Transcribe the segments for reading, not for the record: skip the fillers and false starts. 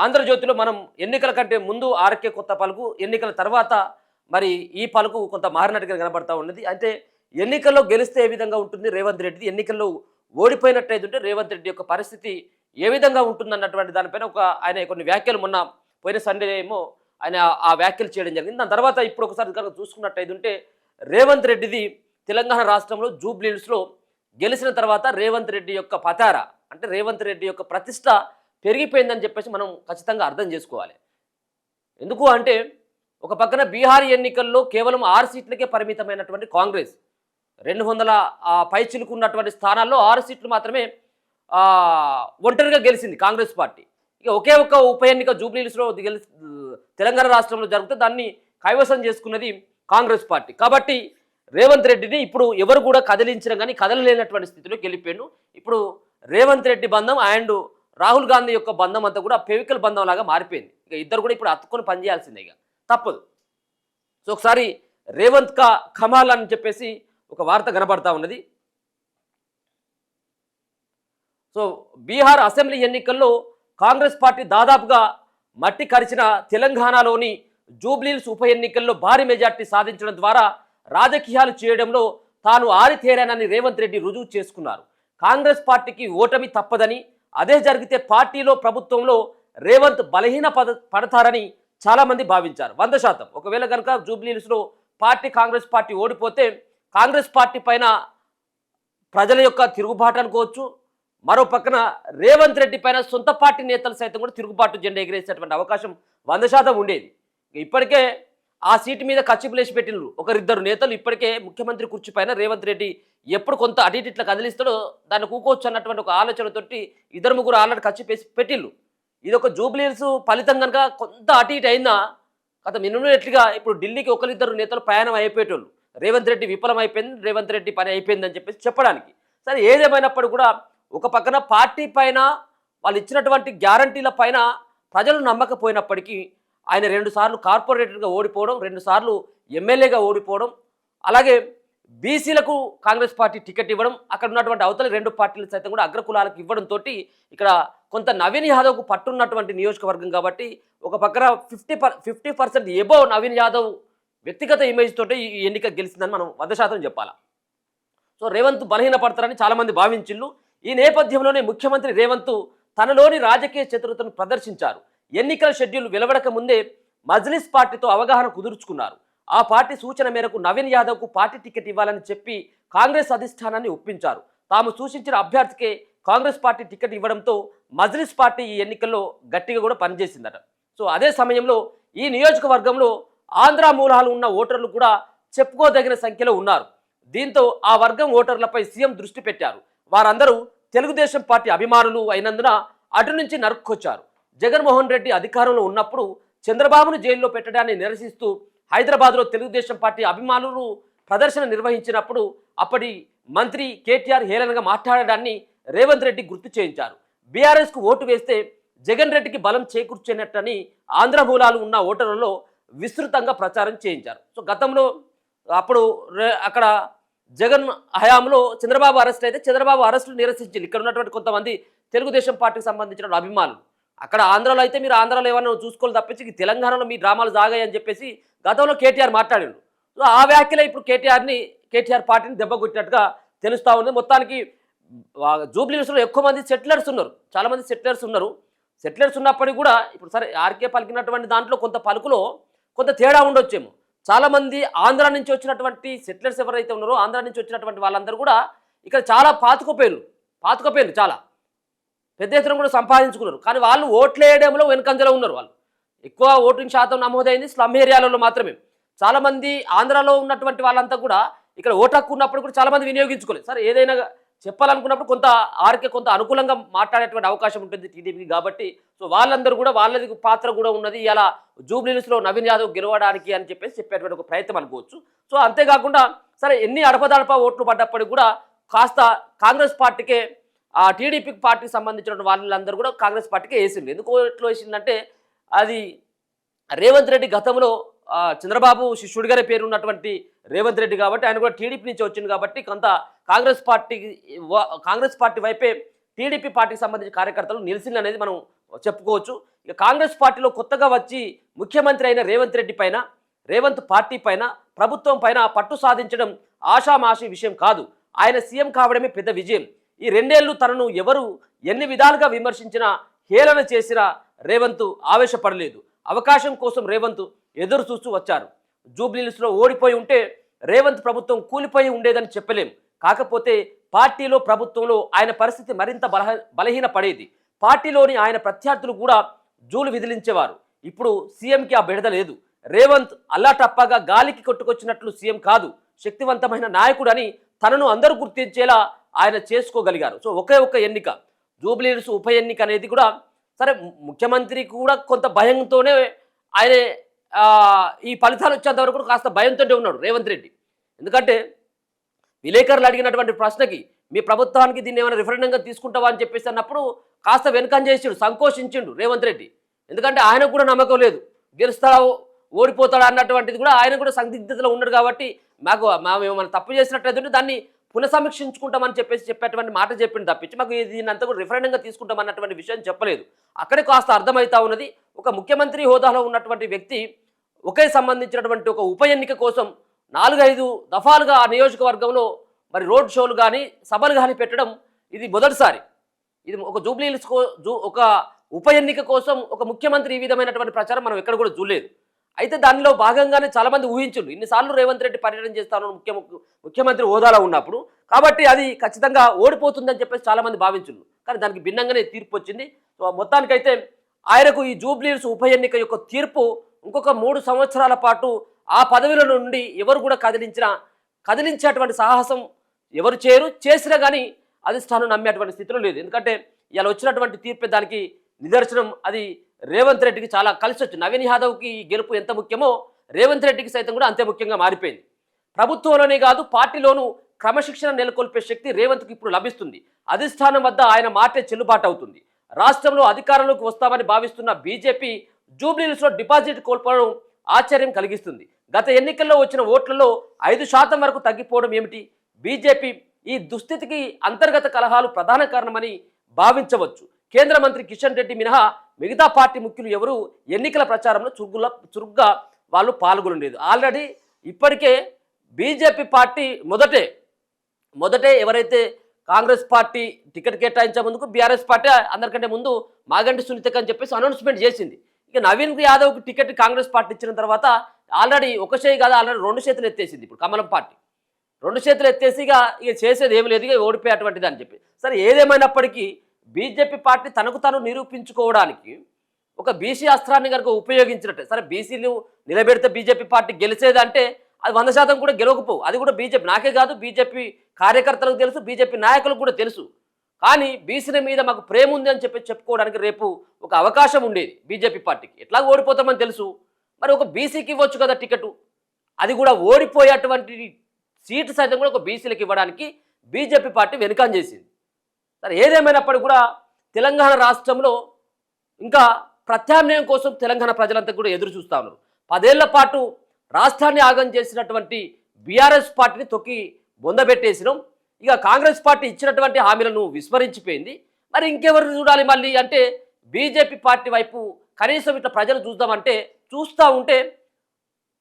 ఆంధ్రజ్యోతిలో మనం ఎన్నికల కంటే ముందు ఆర్కే కొత్త పలుకు, ఎన్నికల తర్వాత మరి ఈ పలుకు కొంత మారినట్టుగా కనబడతా ఉన్నది. అంటే ఎన్నికల్లో గెలిస్తే ఏ విధంగా ఉంటుంది రేవంత్ రెడ్డిది, ఎన్నికల్లో ఓడిపోయినట్టయితుంటే రేవంత్ రెడ్డి యొక్క పరిస్థితి ఏ విధంగా ఉంటుందన్నటువంటి దానిపైన ఆయన కొన్ని వ్యాఖ్యలు మొన్న పోయిన సండే ఏమో ఆయన ఆ వ్యాఖ్యలు చేయడం జరిగింది. దాని తర్వాత ఇప్పుడు ఒకసారి కనుక చూసుకున్నట్టయితుంటే రేవంత్ రెడ్డిది తెలంగాణ రాష్ట్రంలో జూబ్లీహిల్స్లో గెలిచిన తర్వాత రేవంత్ రెడ్డి యొక్క పతార అంటే రేవంత్ రెడ్డి యొక్క ప్రతిష్ట పెరిగిపోయిందని చెప్పేసి మనం ఖచ్చితంగా అర్థం చేసుకోవాలి. ఎందుకు అంటే ఒక పక్కన బీహార్ ఎన్నికల్లో కేవలం 6 సీట్లకే పరిమితమైనటువంటి కాంగ్రెస్ 200 పైచిలుకున్నటువంటి స్థానాల్లో 6 సీట్లు మాత్రమే ఒంటరిగా గెలిచింది కాంగ్రెస్ పార్టీ. ఇక ఒకే ఒక్క ఉప ఎన్నిక జూబ్లీహిల్స్లో తెలంగాణ రాష్ట్రంలో జరిగితే దాన్ని కైవసం చేసుకున్నది కాంగ్రెస్ పార్టీ. కాబట్టి రేవంత్ రెడ్డిని ఇప్పుడు ఎవరు కూడా కదిలించడం కానీ కదలలేనటువంటి స్థితిలోకి వెళ్ళిపోయాడు. ఇప్పుడు రేవంత్ రెడ్డి బంధం అండ్ రాహుల్ గాంధీ యొక్క బంధం అంతా కూడా పెవికల్ బంధం లాగా మారిపోయింది. ఇక ఇద్దరు కూడా ఇప్పుడు అతుక్కొని పనిచేయాల్సిందే, ఇక తప్పదు. సో ఒకసారి రేవంత్ కా కమాల్ అని చెప్పేసి ఒక వార్త కనబడతా ఉన్నది. సో బీహార్ అసెంబ్లీ ఎన్నికల్లో కాంగ్రెస్ పార్టీ దాదాపుగా మట్టి కరిచిన తెలంగాణలోని జూబ్లీహిల్స్ ఉప ఎన్నికల్లో భారీ మెజార్టీ సాధించడం ద్వారా రాజకీయాలు చేయడంలో తాను ఆరితేరానని రేవంత్ రెడ్డి రుజువు చేసుకున్నారు. కాంగ్రెస్ పార్టీకి ఓటమి తప్పదని, అదే జరిగితే పార్టీలో ప్రభుత్వంలో రేవంత్ బలహీన పడతారని చాలామంది భావించారు. 100%. ఒకవేళ కనుక జూబ్లీహిల్స్లో కాంగ్రెస్ పార్టీ ఓడిపోతే కాంగ్రెస్ పార్టీ పైన ప్రజల యొక్క తిరుగుబాటు అనుకోవచ్చు. మరో పక్కన రేవంత్ రెడ్డి పైన సొంత పార్టీ నేతలు సైతం కూడా తిరుగుబాటు జెండా ఎగిరేసేటువంటి అవకాశం 100% ఉండేది. ఇప్పటికే ఆ సీటు మీద కచ్చిపులేసి పెట్టినరు ఒకరిద్దరు నేతలు. ఇప్పటికే ముఖ్యమంత్రి కుర్చీ పైన రేవంత్ రెడ్డి ఎప్పుడు కొంత అటు ఇట్లా కదిలిస్తాడో దాన్ని కూకోవచ్చు అన్నటువంటి ఒక ఆలోచనతోటి ఇద్దరు ముగ్గురు ఆల్రెడీ కచ్చిపేసి పెట్టిళ్ళు. ఇది ఒక జూబ్లీహిల్స్ ఫలితం కనుక కొంత అటు ఇటు అయిందా గత మినిమట్లుగా ఇప్పుడు ఢిల్లీకి ఒకరిద్దరు నేతలు ప్రయాణం అయిపోయేటోళ్ళు. రేవంత్ రెడ్డి విఫలం అయిపోయింది, రేవంత్ రెడ్డి పని అయిపోయిందని చెప్పేసి చెప్పడానికి. సరే ఏదేమైనప్పుడు కూడా ఒక పక్కన పార్టీ పైన వాళ్ళు ఇచ్చినటువంటి గ్యారంటీల పైన ప్రజలు నమ్మకపోయినప్పటికీ ఆయన 2 సార్లు కార్పొరేటర్గా ఓడిపోవడం, 2 సార్లు ఎమ్మెల్యేగా ఓడిపోవడం, అలాగే బీసీలకు కాంగ్రెస్ పార్టీ టికెట్ ఇవ్వడం, అక్కడ ఉన్నటువంటి అవతల 2 పార్టీలు సైతం కూడా అగ్రకులాలకు ఇవ్వడంతో ఇక్కడ కొంత నవీన్ యాదవ్కు పట్టున్నటువంటి నియోజకవర్గం కాబట్టి ఒక పక్కన 50% ఎబోవ్ నవీన్ యాదవ్ వ్యక్తిగత ఇమేజ్ తోటి ఈ ఎన్నిక గెలిచిందని మనం 100% చెప్పాలి. సో రేవంత్ బలహీనపడతారని చాలామంది భావించిళ్ళు. ఈ నేపథ్యంలోనే ముఖ్యమంత్రి రేవంత్ తనలోని రాజకీయ చతురతను ప్రదర్శించారు. ఎన్నికల షెడ్యూల్ వెలువడక ముందే మజ్లిస్ పార్టీతో అవగాహన కుదుర్చుకున్నారు. ఆ పార్టీ సూచన మేరకు నవీన్ యాదవ్కు పార్టీ టికెట్ ఇవ్వాలని చెప్పి కాంగ్రెస్ అధిష్టానాన్ని ఒప్పించారు. తాము సూచించిన అభ్యర్థికే కాంగ్రెస్ పార్టీ టికెట్ ఇవ్వడంతో మజ్లిస్ పార్టీ ఈ ఎన్నికల్లో గట్టిగా కూడా పనిచేసిందట. సో అదే సమయంలో ఈ నియోజకవర్గంలో ఆంధ్ర మూలాలు ఉన్న ఓటర్లు కూడా చెప్పుకోదగిన సంఖ్యలో ఉన్నారు. దీంతో ఆ వర్గం ఓటర్లపై సీఎం దృష్టి పెట్టారు. వారందరూ తెలుగుదేశం పార్టీ అభిమానులు అయినందున అటు నుంచి నరుక్కొచ్చారు. జగన్మోహన్ రెడ్డి అధికారంలో ఉన్నప్పుడు చంద్రబాబును జైల్లో పెట్టడాన్ని నిరసిస్తూ హైదరాబాద్లో తెలుగుదేశం పార్టీ అభిమానులు ప్రదర్శన నిర్వహించినప్పుడు అప్పటి మంత్రి కేటీఆర్ హేళనగా మాట్లాడడాన్ని రేవంత్ రెడ్డి గుర్తు చేయించారు. బీఆర్ఎస్కు ఓటు వేస్తే జగన్ రెడ్డికి బలం చేకూర్చేనట్టని ఆంధ్ర మూలాలు ఉన్న ఓటర్లలో విస్తృతంగా ప్రచారం చేయించారు. సో గతంలో అప్పుడు అక్కడ జగన్ హయాంలో చంద్రబాబు అరెస్ట్ అయితే చంద్రబాబు అరెస్టులు నిరసించారు ఇక్కడ ఉన్నటువంటి కొంతమంది తెలుగుదేశం పార్టీకి సంబంధించిన అభిమానులు. అక్కడ ఆంధ్రాలో అయితే మీరు ఆంధ్రాలో ఏమన్నా చూసుకోవాలి తప్పించి తెలంగాణలో మీ డ్రామాలు సాగాయని చెప్పేసి గతంలో కేటీఆర్ మాట్లాడాడు. సో ఆ వ్యాఖ్యలే ఇప్పుడు కేటీఆర్ పార్టీని దెబ్బకొట్టినట్టుగా తెలుస్తూ ఉంది. మొత్తానికి జూబ్లీహిల్స్లో ఎక్కువ మంది సెటిలర్స్ ఉన్నారు, చాలామంది సెటిలర్స్ ఉన్నారు. సెటిలర్స్ ఉన్నప్పటికీ కూడా ఇప్పుడు సరే ఆర్కే పలికినటువంటి దాంట్లో కొంత పలుకులో కొంత తేడా ఉండొచ్చేమో. చాలామంది ఆంధ్ర నుంచి వచ్చినటువంటి సెటిలర్స్ ఎవరైతే ఉన్నారో ఆంధ్ర నుంచి వచ్చినటువంటి వాళ్ళందరూ కూడా ఇక్కడ చాలా పాతుకపోయారు చాలా పెద్ద ఎత్తున కూడా సంపాదించుకున్నారు. కానీ వాళ్ళు ఓట్లు వేయడంలో వెనుకంజలో ఉన్నారు. వాళ్ళు ఎక్కువ ఓటింగ్ శాతం నమోదైంది స్లమ్ ఏరియాలలో మాత్రమే. చాలామంది ఆంధ్రాలో ఉన్నటువంటి వాళ్ళంతా కూడా ఇక్కడ ఓటు హక్కు ఉన్నప్పుడు కూడా చాలామంది వినియోగించుకోలేదు. సరే ఏదైనా చెప్పాలనుకున్నప్పుడు కొంత అనుకూలంగా మాట్లాడేటువంటి అవకాశం ఉంటుంది టీడీపీకి కాబట్టి. సో వాళ్ళందరూ కూడా వాళ్ళది పాత్ర కూడా ఉన్నది ఇలా జూబ్లీహిల్స్లో నవీన్ యాదవ్ గెలవడానికి అని చెప్పేసి చెప్పేటువంటి ఒక ప్రయత్నం అనుకోవచ్చు. సో అంతేకాకుండా సరే ఎన్ని అడపదడప ఓట్లు పడ్డప్పటికి కూడా కాస్త కాంగ్రెస్ పార్టీకే ఆ టీడీపీ పార్టీకి సంబంధించిన వాళ్ళందరూ కూడా కాంగ్రెస్ పార్టీకి వేసింది. ఎందుకు ఎట్లా వేసిందంటే అది రేవంత్ రెడ్డి గతంలో చంద్రబాబు శిష్యుడిగానే పేరు ఉన్నటువంటి రేవంత్ రెడ్డి కాబట్టి ఆయన కూడా టీడీపీ నుంచి వచ్చింది కాబట్టి కొంత కాంగ్రెస్ పార్టీ వైపే టీడీపీ పార్టీకి సంబంధించిన కార్యకర్తలు నిలిచింది అనేది మనం చెప్పుకోవచ్చు. ఇక కాంగ్రెస్ పార్టీలో కొత్తగా వచ్చి ముఖ్యమంత్రి అయిన రేవంత్ రెడ్డి పైన, రేవంత్ పార్టీ పైన, ప్రభుత్వం పైన పట్టు సాధించడం ఆషామాషి విషయం కాదు. ఆయన సీఎం కావడమే పెద్ద విజయం. ఈ 2 ఏళ్లు తనను ఎవరు ఎన్ని విధాలుగా విమర్శించినా, హేళన చేసినా రేవంత్ ఆవేశపడలేదు. అవకాశం కోసం రేవంత్ ఎదురు చూస్తూ వచ్చారు. జూబ్లీహిల్స్లో ఓడిపోయి ఉంటే రేవంత్ ప్రభుత్వం కూలిపోయి ఉండేదని చెప్పలేం. కాకపోతే పార్టీలో, ప్రభుత్వంలో ఆయన పరిస్థితి మరింత బలహీన పడేది. పార్టీలోని ఆయన ప్రత్యర్థులు కూడా జూలు విదిలించేవారు. ఇప్పుడు సీఎంకి ఆ బెడద లేదు. రేవంత్ అల్లాటప్పగా గాలికి కొట్టుకొచ్చినట్లు సీఎం కాదు, శక్తివంతమైన నాయకుడని తనను అందరూ గుర్తించేలా ఆయన చేసుకోగలిగారు. సో ఒకే ఒక్క ఎన్నిక, జూబ్లీహిల్స్ ఉప ఎన్నిక అనేది కూడా సరే, ముఖ్యమంత్రికి కూడా కొంత భయంతోనే ఆయన ఈ ఫలితాలు వచ్చేంత వరకు కాస్త భయంతోనే ఉన్నాడు రేవంత్ రెడ్డి. ఎందుకంటే విలేకరులు అడిగినటువంటి ప్రశ్నకి మీ ప్రభుత్వానికి దీన్ని ఏమైనా రిఫరెండంగా తీసుకుంటావా అని చెప్పేసి అన్నప్పుడు కాస్త వెనుకం చేసిండు, సంకోచించిండు రేవంత్ రెడ్డి. ఎందుకంటే ఆయనకు కూడా నమ్మకం లేదు, గెలుస్తాడా ఓడిపోతాడా అన్నటువంటిది కూడా ఆయన కూడా సందిగ్ధతలో ఉన్నాడు. కాబట్టి మేము ఏమైనా తప్పు చేసినట్లయితే దాన్ని పునఃసమీక్షించుకుంటామని చెప్పేటువంటి మాట చెప్పింది తప్పించి మాకు దీన్ని అంతా కూడా రిఫరెండంగా తీసుకుంటామన్నటువంటి విషయం చెప్పలేదు. అక్కడే కాస్త అర్థమవుతా ఉన్నది, ఒక ముఖ్యమంత్రి హోదాలో ఉన్నటువంటి వ్యక్తి ఒకే సంబంధించినటువంటి ఒక ఉప ఎన్నిక కోసం 4-5 దఫాలుగా ఆ నియోజకవర్గంలో మరి రోడ్ షోలు కానీ, సభలు కానీ పెట్టడం ఇది మొదటిసారి. ఇది ఒక జూబ్లీహిల్స్ ఒక ఉప ఎన్నిక కోసం ఒక ముఖ్యమంత్రి ఈ విధమైనటువంటి ప్రచారం మనం ఎక్కడ కూడా చూడలేదు. అయితే దానిలో భాగంగానే చాలామంది ఊహించుండు, ఇన్నిసార్లు రేవంత్ రెడ్డి పర్యటన చేస్తాను ముఖ్యమంత్రి హోదాలో ఉన్నప్పుడు, కాబట్టి అది ఖచ్చితంగా ఓడిపోతుందని చెప్పేసి చాలామంది భావించుండు. కానీ దానికి భిన్నంగానే తీర్పు వచ్చింది. సో మొత్తానికైతే ఆయనకు ఈ జూబ్లీహిల్స్ ఉప ఎన్నిక యొక్క తీర్పు ఇంకొక 3 సంవత్సరాల పాటు ఆ పదవిలో నుండి ఎవరు కూడా కదిలించేటువంటి సాహసం ఎవరు చేసినా కానీ అధిష్టానం నమ్మేటువంటి స్థితిలో లేదు. ఎందుకంటే ఇలా వచ్చినటువంటి తీర్పే దానికి నిదర్శనం. అది రేవంత్ రెడ్డికి చాలా కలిసి వచ్చింది. నవీన్ యాదవ్కి ఈ గెలుపు ఎంత ముఖ్యమో రేవంత్ రెడ్డికి సైతం కూడా అంతే ముఖ్యంగా మారిపోయింది. ప్రభుత్వంలోనే కాదు, పార్టీలోనూ క్రమశిక్షణ నెలకొల్పే శక్తి రేవంత్కి ఇప్పుడు లభిస్తుంది. అధిష్టానం వద్ద ఆయన మాటే చెల్లుబాటు అవుతుంది. రాష్ట్రంలో అధికారంలోకి వస్తామని భావిస్తున్న బీజేపీ జూబ్లీహిల్స్లో డిపాజిట్ కోల్పోవడం ఆశ్చర్యం కలిగిస్తుంది. గత ఎన్నికల్లో వచ్చిన ఓట్లలో 5% వరకు తగ్గిపోవడం ఏమిటి? బీజేపీ ఈ దుస్థితికి అంతర్గత కలహాలు ప్రధాన కారణమని భావించవచ్చు. కేంద్ర మంత్రి కిషన్ రెడ్డి మినహా మిగతా పార్టీ ముఖ్యులు ఎవరు ఎన్నికల ప్రచారంలో చురుగ్గా వాళ్ళు పాల్గొనలేదు. ఆల్రెడీ ఇప్పటికే బీజేపీ పార్టీ మొదటే ఎవరైతే కాంగ్రెస్ పార్టీ టికెట్ కేటాయించే ముందుకు బీఆర్ఎస్ పార్టీ అందరికంటే ముందు మాగంటి సునీతకి అని చెప్పేసి అనౌన్స్మెంట్ చేసింది. ఇక నవీన్ యాదవ్కి టికెట్ కాంగ్రెస్ పార్టీ ఇచ్చిన తర్వాత ఆల్రెడీ ఒక చేయి కాదు, ఆల్రెడీ 2 చేతులు ఎత్తేసింది. ఇప్పుడు కమలం పార్టీ 2 చేతులు ఎత్తేసి ఇక చేసేది ఏమి లేదు, ఇక ఓడిపోయేటువంటిది అని చెప్పి. సరే, ఏదేమైనప్పటికీ బీజేపీ పార్టీ తనకు తాను నిరూపించుకోవడానికి ఒక బీసీ అస్త్రాన్ని కనుక ఉపయోగించినట్టే, సరే బీసీలు నిలబెడితే బీజేపీ పార్టీ గెలిచేదంటే అది 100% కూడా గెలవకపోవు. అది కూడా బీజేపీ, నాకే కాదు బీజేపీ కార్యకర్తలకు తెలుసు, బీజేపీ నాయకులకు కూడా తెలుసు. కానీ బీసీల మీద మాకు ప్రేమ ఉంది అని చెప్పుకోవడానికి రేపు ఒక అవకాశం ఉండేది బీజేపీ పార్టీకి. ఎట్లా ఓడిపోతామని తెలుసు, మరి ఒక బీసీకి ఇవ్వచ్చు కదా టికెట్. అది కూడా ఓడిపోయేటువంటి సీటు సైతం కూడా ఒక బీసీలకు ఇవ్వడానికి బీజేపీ పార్టీ వెనుకం చేసింది. సరే, ఏదేమైనప్పటికీ కూడా తెలంగాణ రాష్ట్రంలో ఇంకా ప్రత్యామ్నాయం కోసం తెలంగాణ ప్రజలంతా కూడా ఎదురు చూస్తూ ఉన్నారు. 10 ఏళ్ల పాటు రాష్ట్రాన్ని ఆగం చేసినటువంటి బీఆర్ఎస్ పార్టీని తొక్కి బొందబెట్టేసినాం. ఇక కాంగ్రెస్ పార్టీ ఇచ్చినటువంటి హామీలను విస్మరించిపోయింది. మరి ఇంకెవరు చూడాలి మళ్ళీ అంటే బీజేపీ పార్టీ వైపు కనీసం ఇట్లా ప్రజలు చూస్తూ ఉంటే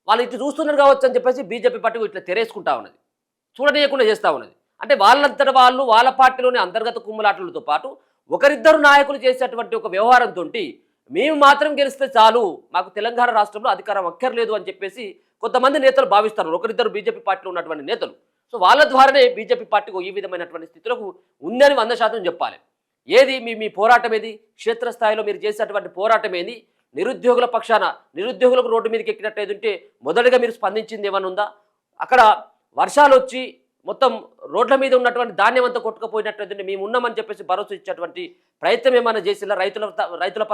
వాళ్ళు ఇట్లా చూస్తున్నారు కావచ్చు అని చెప్పేసి బీజేపీ పార్టీ ఇట్లా తెరేసుకుంటా ఉన్నది, చూడనీయకుండా చేస్తూ ఉన్నది. అంటే వాళ్ళంతట వాళ్ళు వాళ్ళ పార్టీలోని అంతర్గత కుమ్ములాటలతో పాటు ఒకరిద్దరు నాయకులు చేసేటువంటి ఒక వ్యవహారంతో మేము మాత్రం గెలిస్తే చాలు, మాకు తెలంగాణ రాష్ట్రంలో అధికారం అక్కర్లేదు అని చెప్పేసి కొంతమంది నేతలు భావిస్తారు, ఒకరిద్దరు బీజేపీ పార్టీలో ఉన్నటువంటి నేతలు. సో వాళ్ళ ద్వారానే బీజేపీ పార్టీకి ఈ విధమైనటువంటి స్థితిలోకి ఉందని 100% చెప్పాలి. ఏది మీ పోరాటం ఏది? క్షేత్రస్థాయిలో మీరు చేసేటువంటి పోరాటం ఏంది? నిరుద్యోగుల పక్షాన నిరుద్యోగులకు రోడ్డు మీదకి ఎక్కినట్టయితే మొదటగా మీరు స్పందించింది ఏమైనా ఉందా? అక్కడ వర్షాలు వచ్చి మొత్తం రోడ్ల మీద ఉన్నటువంటి ధాన్యం అంతా కొట్టుకుపోయినట్టయితే మేము ఉన్నామని చెప్పేసి భరోసా ఇచ్చేటువంటి ప్రయత్నం ఏమైనా చేసినా రైతుల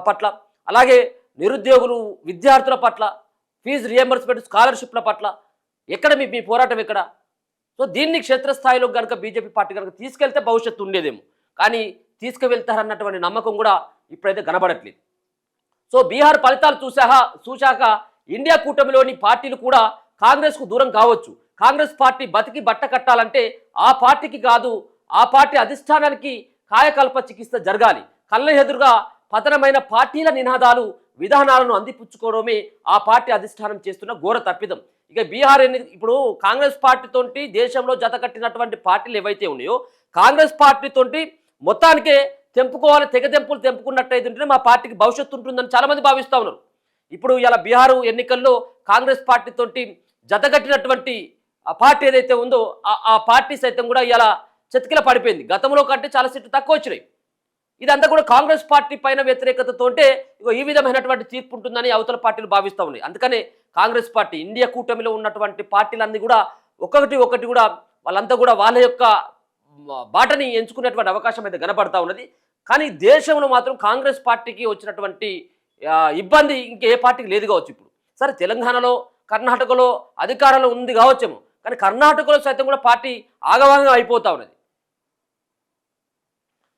పట్ల, అలాగే నిరుద్యోగులు విద్యార్థుల పట్ల, ఫీజు రియంబర్స్మెంట్ స్కాలర్షిప్ల పట్ల ఎక్కడ మీ పోరాటం ఎక్కడ? సో దీన్ని క్షేత్రస్థాయిలో కనుక బీజేపీ పార్టీ కనుక తీసుకెళ్తే భవిష్యత్తు ఉండేదేమో, కానీ తీసుకువెళ్తారన్నటువంటి నమ్మకం కూడా ఇప్పుడైతే కనబడట్లేదు. సో బీహార్ ఫలితాలు చూశాక ఇండియా కూటమిలోని పార్టీలు కూడా కాంగ్రెస్కు దూరం కావచ్చు. కాంగ్రెస్ పార్టీ బతికి బట్ట కట్టాలంటే ఆ పార్టీకి కాదు, ఆ పార్టీ అధిష్టానానికి కాయకల్ప చికిత్స జరగాలి. కళ్ళ ఎదురుగా పతనమైన పార్టీల నినాదాలు విధానాలను అందిపుచ్చుకోవడమే ఆ పార్టీ అధిష్టానం చేస్తున్న ఘోర తప్పిదం. ఇక బీహార్ ఇప్పుడు కాంగ్రెస్ పార్టీతోటి దేశంలో జత కట్టినటువంటి పార్టీలు ఏవైతే ఉన్నాయో కాంగ్రెస్ పార్టీతోటి మొత్తానికే తెంపుకోవాలి, తెగదెంపులు తెంపుకున్నట్టయితే మా పార్టీకి భవిష్యత్తు ఉంటుందని చాలా మంది భావిస్తూ ఉన్నారు. ఇప్పుడు ఇలా బీహారు ఎన్నికల్లో కాంగ్రెస్ పార్టీతోటి జతగట్టినటువంటి ఆ పార్టీ ఏదైతే ఉందో ఆ పార్టీ సైతం కూడా ఇలా చతికిల పడిపోయింది. గతంలో కంటే చాలా సీట్లు తక్కువ వచ్చినాయి. ఇదంతా కూడా కాంగ్రెస్ పార్టీ పైన వ్యతిరేకతతోటే ఈ విధమైనటువంటి తీర్పు ఉంటుందని అవతల పార్టీలు భావిస్తూ ఉన్నాయి. అందుకనే కాంగ్రెస్ పార్టీ ఇండియా కూటమిలో ఉన్నటువంటి పార్టీలన్నీ కూడా ఒకటి కూడా వాళ్ళంతా కూడా వాళ్ళ యొక్క బాటని ఎంచుకునేటువంటి అవకాశం అయితే కనబడతా ఉన్నది. కానీ దేశంలో మాత్రం కాంగ్రెస్ పార్టీకి వచ్చినటువంటి ఇబ్బంది ఇంకే పార్టీకి లేదు కావచ్చు. ఇప్పుడు సరే తెలంగాణలో కర్ణాటకలో అధికారంలో ఉంది కావచ్చేమో, కానీ కర్ణాటకలో సైతం కూడా పార్టీ ఆగవాగం అయిపోతా ఉన్నది.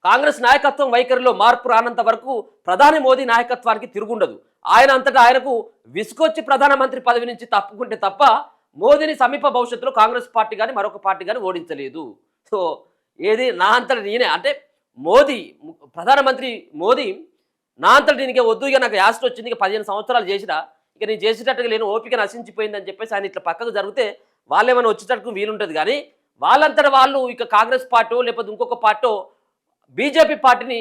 కాంగ్రెస్ నాయకత్వం వైఖరిలో మార్పు రానంత వరకు ప్రధాని మోదీ నాయకత్వానికి తిరుగుండదు. ఆయన అంతటా ఆయనకు విసుకొచ్చి ప్రధానమంత్రి పదవి నుంచి తప్పుకుంటే తప్ప మోదీని సమీప భవిష్యత్తులో కాంగ్రెస్ పార్టీ కానీ మరొక పార్టీ కానీ ఓడించలేదు. సో ఏది నా అంతటి నేనే అంటే మోదీ ప్రధానమంత్రి మోదీ నా అంతటి దీనికి వద్దు, ఇక నాకు యాస్ట్ వచ్చింది, ఇక 15 సంవత్సరాలు చేసినా ఇక నేను చేసేటట్టుగా లేను, ఓపిక నశించిపోయిందని చెప్పేసి ఆయన ఇట్లా పక్కకు జరిగితే వాళ్ళేమైనా వచ్చేటట్టుకు వీలుంటుంది. కానీ వాళ్ళంతటా వాళ్ళు ఇక కాంగ్రెస్ పార్టీ లేకపోతే ఇంకొక పార్టీ బీజేపీ పార్టీని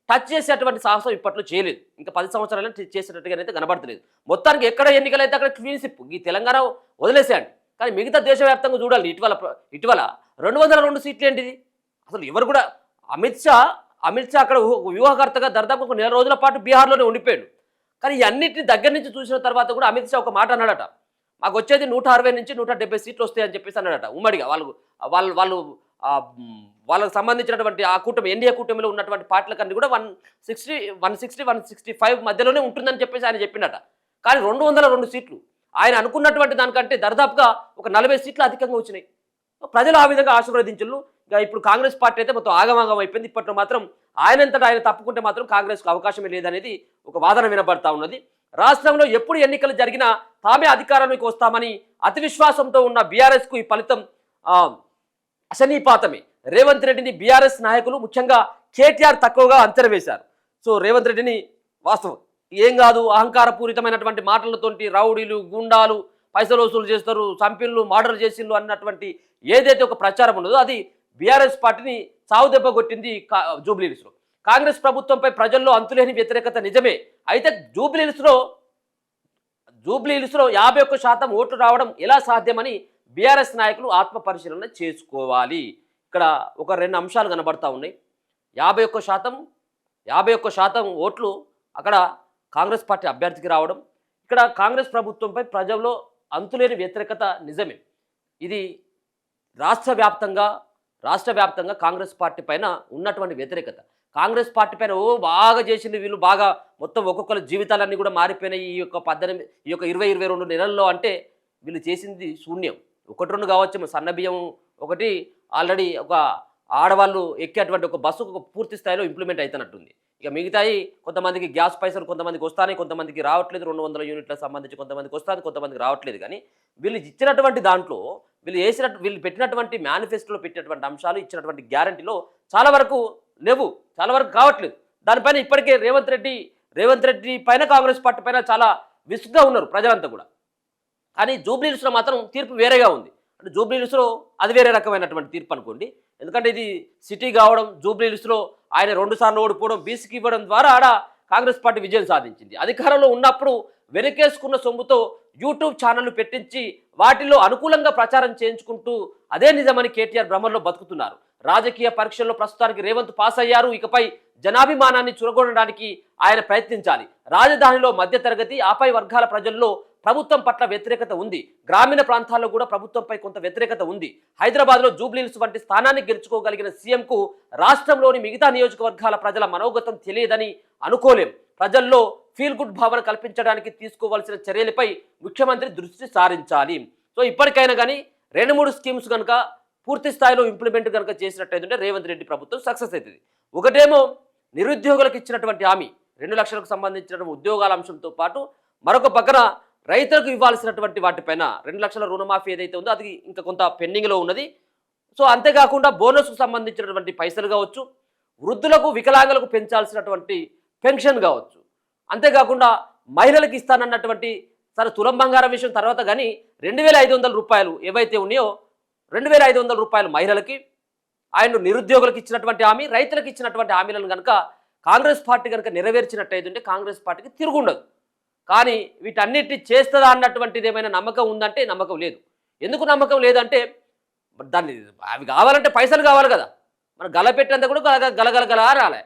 టచ్ చేసేటువంటి సాహసం ఇప్పట్లో చేయలేదు. ఇంకా 10 సంవత్సరాలు చేసేటట్టుగా అయితే కనబడతలేదు. మొత్తానికి ఎక్కడ ఎన్నికలైతే అక్కడ క్లీన్షిప్. ఈ తెలంగాణ వదిలేసేయండి, కానీ మిగతా దేశవ్యాప్తంగా చూడాలి. ఇటీవల 202 సీట్లు ఏంటిది అసలు? ఎవరు కూడా అమిత్ షా అక్కడ వ్యూహకర్తగా దాదాపు ఒక 1 నెల రోజుల పాటు బీహార్లోనే ఉండిపోయాడు. కానీ అన్నింటిని దగ్గర నుంచి చూసిన తర్వాత కూడా అమిత్ షా ఒక మాట అన్నాడట, మాకు వచ్చేది 160 నుంచి 170 సీట్లు వస్తాయని చెప్పేసి అన్నాడట. ఉమ్మడిగా వాళ్ళకు సంబంధించినటువంటి ఆ కూటమి ఎన్డీఏ కూటమిలో ఉన్నటువంటి పార్టీలకన్నీ కూడా 160-165 మధ్యలోనే ఉంటుందని చెప్పేసి ఆయన చెప్పినట. కానీ 202 సీట్లు ఆయన అనుకున్నటువంటి దానికంటే దాదాపుగా ఒక 40 సీట్లు అధికంగా వచ్చినాయి. ప్రజలు ఆ విధంగా ఆశీర్వదించులు. ఇక ఇప్పుడు కాంగ్రెస్ పార్టీ అయితే మొత్తం ఆగమాగం అయిపోయింది. ఇప్పట్లో మాత్రం ఆయనంతటా ఆయన తప్పుకుంటే మాత్రం కాంగ్రెస్కు అవకాశమే లేదనేది ఒక వాదన వినబడతా ఉన్నది. రాష్ట్రంలో ఎప్పుడు ఎన్నికలు జరిగినా తామే అధికారంలోకి వస్తామని అతి విశ్వాసంతో ఉన్న బీఆర్ఎస్కు ఈ ఫలితం అశనీపాతమే. రేవంత్ రెడ్డిని బీఆర్ఎస్ నాయకులు ముఖ్యంగా కేటీఆర్ తక్కువగా అంచనా వేశారు. సో రేవంత్ రెడ్డిని వాస్తవం ఏం కాదు, అహంకారపూరితమైనటువంటి మాటలతోటి రౌడీలు గుండాలు పైసలు వసూలు చేస్తారు, సంపిన్లు మర్డర్ చేసిళ్ళు అన్నటువంటి ఏదైతే ఒక ప్రచారం ఉన్నదో అది బీఆర్ఎస్ పార్టీని చావు దెబ్బ కొట్టింది. జూబ్లీహిల్స్లో కాంగ్రెస్ ప్రభుత్వంపై ప్రజల్లో అంతులేని వ్యతిరేకత నిజమే. అయితే జూబ్లీహిల్స్లో 51% ఓట్లు రావడం ఎలా సాధ్యమని బీఆర్ఎస్ నాయకులు ఆత్మ పరిశీలన చేసుకోవాలి. ఇక్కడ ఒక 2 అంశాలు కనబడతా ఉన్నాయి. 51% ఓట్లు అక్కడ కాంగ్రెస్ పార్టీ అభ్యర్థికి రావడం, ఇక్కడ కాంగ్రెస్ ప్రభుత్వంపై ప్రజల్లో అంతులేని వ్యతిరేకత నిజమే. ఇది రాష్ట్ర వ్యాప్తంగా కాంగ్రెస్ పార్టీ పైన ఉన్నటువంటి వ్యతిరేకత. కాంగ్రెస్ పార్టీ పైన బాగా చేసింది వీళ్ళు, బాగా మొత్తం ఒక్కొక్కరి జీవితాలన్నీ కూడా మారిపోయినాయి ఈ యొక్క 20-22 నెలల్లో. అంటే వీళ్ళు చేసింది శూన్యం. 1-2 కావచ్చు, సన్నబియ్యం ఒకటి ఆల్రెడీ ఒక ఆడవాళ్ళు ఎక్కేటువంటి ఒక బస్సు పూర్తి స్థాయిలో ఇంప్లిమెంట్ అవుతున్నట్టుంది. ఇక మిగతాయి కొంతమందికి గ్యాస్ పైసలు కొంతమందికి వస్తాయి, కొంతమందికి రావట్లేదు. 200 యూనిట్లకు సంబంధించి కొంతమందికి వస్తుంది, కొంతమందికి రావట్లేదు. కానీ వీళ్ళు ఇచ్చినటువంటి దాంట్లో వీళ్ళు పెట్టినటువంటి మేనిఫెస్టోలో పెట్టినటువంటి అంశాలు, ఇచ్చినటువంటి గ్యారంటీలో చాలా వరకు లేవు, చాలా వరకు కావట్లేదు. దానిపైన ఇప్పటికే రేవంత్ రెడ్డి పైన కాంగ్రెస్ పార్టీ పైన చాలా విసుగ్గా ఉన్నారు ప్రజలంతా కూడా. కానీ జూబ్లీహిల్స్లో మాత్రం తీర్పు వేరేగా ఉంది. అంటే జూబ్లీహిల్స్లో అది వేరే రకమైనటువంటి తీర్పు అనుకోండి. ఎందుకంటే ఇది సిటీ కావడం, జూబ్లీహిల్స్లో ఆయన 2 సార్లు ఓడిపోవడం, బీసీకి ఇవ్వడం ద్వారా ఆడ కాంగ్రెస్ పార్టీ విజయం సాధించింది. అధికారంలో ఉన్నప్పుడు వెనకేసుకున్న సొమ్ముతో యూట్యూబ్ ఛానళ్లు పెట్టించి వాటిల్లో అనుకూలంగా ప్రచారం చేయించుకుంటూ అదే నిజమని కేటీఆర్ భ్రమల్లో బతుకుతున్నారు. రాజకీయ పరీక్షల్లో ప్రస్తుతానికి రేవంత్ పాస్ అయ్యారు. ఇకపై జనాభిమానాన్ని చురగొనడానికి ఆయన ప్రయత్నించాలి. రాజధానిలో మధ్యతరగతి ఆపై వర్గాల ప్రజల్లో ప్రభుత్వం పట్ల వ్యతిరేకత ఉంది. గ్రామీణ ప్రాంతాల్లో కూడా ప్రభుత్వంపై కొంత వ్యతిరేకత ఉంది. హైదరాబాద్లో జూబ్లీహిల్స్ వంటి స్థానాన్ని గెలుచుకోగలిగిన సీఎంకు రాష్ట్రంలోని మిగతా నియోజకవర్గాల ప్రజల మనోగతం తెలియదని అనుకోలేం. ప్రజల్లో ఫీల్ గుడ్ భావన కల్పించడానికి తీసుకోవాల్సిన చర్యలపై ముఖ్యమంత్రి దృష్టి సారించాలి. సో ఇప్పటికైనా కానీ 2-3 స్కీమ్స్ కనుక పూర్తి స్థాయిలో ఇంప్లిమెంట్ కనుక చేసినట్టయితే రేవంత్ రెడ్డి ప్రభుత్వం సక్సెస్ అవుతుంది. ఒకటేమో నిరుద్యోగులకు ఇచ్చినటువంటి హామీ 2 లక్షలకు సంబంధించిన ఉద్యోగాల అంశంతో పాటు మరొక పక్కన రైతులకు ఇవ్వాల్సినటువంటి వాటిపైన 2 లక్షల రుణమాఫీ ఏదైతే ఉందో అది ఇంకా కొంత పెండింగ్లో ఉన్నది. సో అంతేకాకుండా బోనస్కు సంబంధించినటువంటి పైసలు కావచ్చు, వృద్ధులకు వికలాంగులకు పెంచాల్సినటువంటి పెన్షన్ కావచ్చు, అంతేకాకుండా మహిళలకు ఇస్తానన్నటువంటి సరే తులం బంగారం విషయం తర్వాత కానీ 2,500 రూపాయలు ఏవైతే ఉన్నాయో 2,500 రూపాయలు మహిళలకి, ఆయన నిరుద్యోగులకు ఇచ్చినటువంటి హామీ, రైతులకు ఇచ్చినటువంటి హామీలను కనుక కాంగ్రెస్ పార్టీ కనుక నెరవేర్చినట్టయితుంటే కాంగ్రెస్ పార్టీకి తిరుగుండదు. కానీ వీటన్నిటిని చేస్తుందా అన్నటువంటిది ఏమైనా నమ్మకం ఉందంటే నమ్మకం లేదు. ఎందుకు నమ్మకం లేదంటే దాన్ని అవి కావాలంటే పైసలు కావాలి కదా. మన గల పెట్టేంత కూడా గలగల రాలే,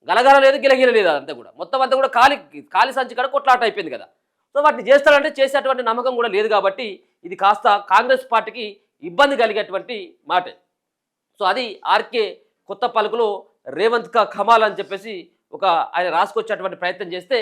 గలగల లేదు గిలగిల లేదు, అదంతా కూడా మొత్తం అంతా కూడా ఖాళీ సంచి కాడ కొట్లాట అయిపోయింది కదా. సో వాటిని చేస్తాడంటే చేసేటువంటి నమ్మకం కూడా లేదు కాబట్టి ఇది కాస్త కాంగ్రెస్ పార్టీకి ఇబ్బంది కలిగేటువంటి మాటే. సో అది ఆర్కే కొత్త పలుకులో రేవంత్ కా కమాల్ అని చెప్పేసి ఒక ఆయన రాసుకొచ్చేటువంటి ప్రయత్నం చేస్తే